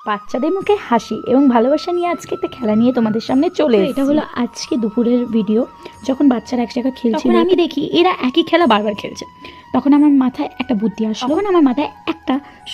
বাচ্চাদের মুখে হাসি এবং ভালোবাসা নিয়ে আজকে একটা খেলা নিয়ে তোমাদের সামনে চলে এসেছি। এটা হলো আজকে দুপুরের ভিডিও। যখন বাচ্চারা এক জায়গায় খেলছিল আমি দেখি এরা একই খেলা বারবার খেলছে। তখন আমার মাথায় একটা বুদ্ধি আসলো,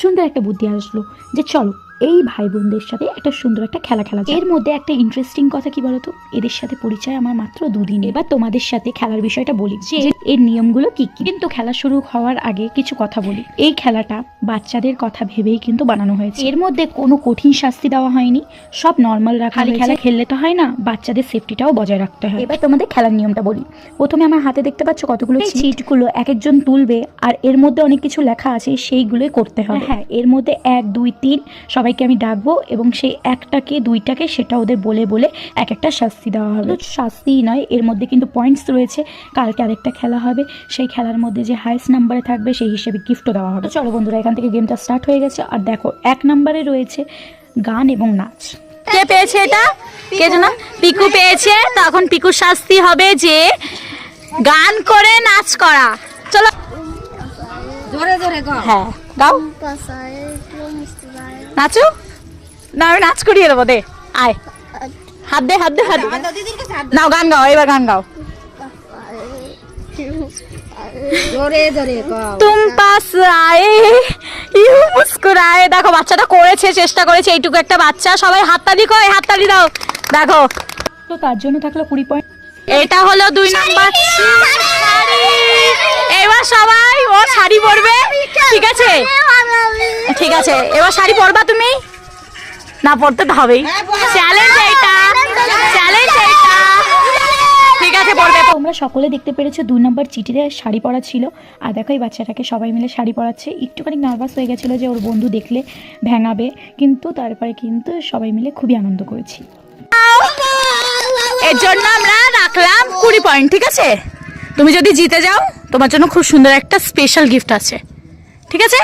সুন্দর একটা বুদ্ধি আসলো যে চলো এই ভাই বোনদের সাথে একটা সুন্দর একটা খেলা খেলা যায়। এর মধ্যে একটা ইন্টারেস্টিং কথা কি বলতো, এদের সাথে পরিচয় আমার মাত্র 2 দিন। এবার তোমাদের সাথে খেলার বিষয়টা বলি যে এর নিয়মগুলো কি কি। কিন্তু খেলা শুরু হওয়ার আগে কিছু কথা বলি। এই খেলাটা বাচ্চাদের কথা ভেবেই কিন্তু বানানো হয়েছে। এর মধ্যে কোনো কঠিন শাস্তি দেওয়া হয়নি, সব নর্মাল রাখা। খালি খেলা খেললে তো হয় না, বাচ্চাদের সেফটিটাও বজায় রাখতে হয়। এবার তোমাদের খেলার নিয়মটা বলি। প্রথমে আমার হাতে দেখতে পাচ্ছ কতগুলো চিটগুলো এক একজন তুলবে, আর এর মধ্যে অনেক কিছু লেখা আছে, সেইগুলোই করতে হবে। হ্যাঁ, এর মধ্যে 1 2 3 সবাইকে আমি ডাকবো এবং সেই 1টাকে 2টাকে সেটা ওদের বলে বলে এক একটা শাস্তি দেওয়া হবে। শাস্তি নয়, এর মধ্যে কিন্তু পয়েন্টস রয়েছে। কালকে আরেকটা খেলা হবে, সেই খেলার মধ্যে যে হাইয়েস্ট নাম্বারে থাকবে সেই হিসেবে গিফটও দেওয়া হবে। চলো বন্ধুরা, এখান থেকে গেমটা স্টার্ট হয়ে গেছে। আর দেখো 1 নম্বরে রয়েছে গান এবং নাচ। কে পেয়েছে এটা? কে জানা? পিকু পেয়েছে। তো এখন পিকুর শাস্তি হবে যে গান করে নাচ করা। চলো জোরে জোরে গাও। হ্যাঁ গাও, নাচো না, আমি নাচ করিয়ে দেবো। দে আয়, হাত দে হাত দে হাত নাও, গান গাও, এবার গান গাও। জোরে জোরে গাও। তুম পাস আয়ে ইউ মুস্কুরায়ে। দেখো বাচ্চাটা করেছে, চেষ্টা করেছে। এইটুকু একটা বাচ্চা। সবাই হাততালি করে, হাততালি দাও। দেখো তো তার জন্য থাকলো 20 পয়েন্ট। এটা হলো 2 নাম্বার শাড়ি। এবার সবাই ও শাড়ি পরবে, ঠিক আছে? ঠিক আছে, এবার শাড়ি পরবা তুমি? না, পরতে তো হবেই। চ্যালেঞ্জ এটা, চ্যালেঞ্জ এটা। ঠিক আছে, পরবে। তোমরা সকলে দেখতে পেরেছো 2 নম্বর চিঠিতে শাড়ি পরা ছিল। আর দেখো এই বাচ্চাটাকে সবাই মিলে শাড়ি পরাচ্ছে। একটুখানি নার্ভাস হয়ে গেছিলো যে ওর বন্ধু দেখলে ভেঙাবে, কিন্তু তারপরে কিন্তু সবাই মিলে খুবই আনন্দ করেছি। এর জন্য আমরা রাখলাম 20 পয়েন্ট, ঠিক আছে? তুমি যদি জিতে যাও তোমার জন্য খুব সুন্দর একটা স্পেশাল গিফট আছে, ঠিক আছে?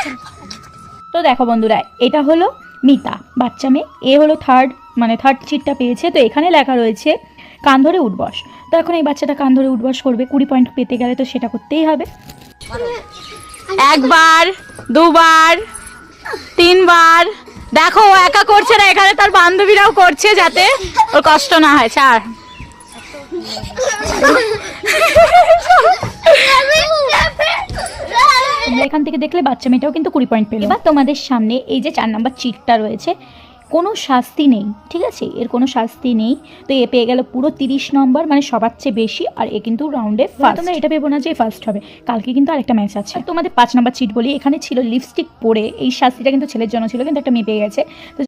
তো দেখো বন্ধুরা, এটা হলো মিতা, বাচ্চা মেয়ে। এ হলো থার্ড চিটটা পেয়েছে। তো এখানে লেখা রয়েছে কান ধরে উঠবস। তো এখন এই বাচ্চাটা কান ধরে উঠবস করবে। 20 পয়েন্ট পেতে গেলে তো সেটা করতেই হবে। 1 বার 2 বার 3 বার। দেখো ও একা করছে না, এখানে তার বান্ধবীরাও করছে যাতে ওর কষ্ট না হয়। 4 এখান থেকে দেখলে বাচ্চা মেয়েটাও কিন্তু 20 পয়েন্ট পেল। এবার তোমাদের সামনে এই যে 4 নম্বর চিটটা রয়েছে, কোনো শাস্তি নেই, ঠিক আছে? এর কোনো শাস্তি নেই। তো এ পেয়ে গেল পুরো 30 নম্বর, মানে সবার চেয়ে বেশি। আর এ কিন্তু রাউন্ডে ফার্স্ট। তোমরা এটা ভেবো না যে ফার্স্ট হবে, কালকে কিন্তু আরেকটা ম্যাচ আছে। তোমাদের 5 নম্বর চিট বলি, এখানে ছিল লিপস্টিক পরে। এই শাস্তিটা কিন্তু ছেলের জন্য ছিল, কিন্তু একটা মেয়ে পেয়ে গেছে। তো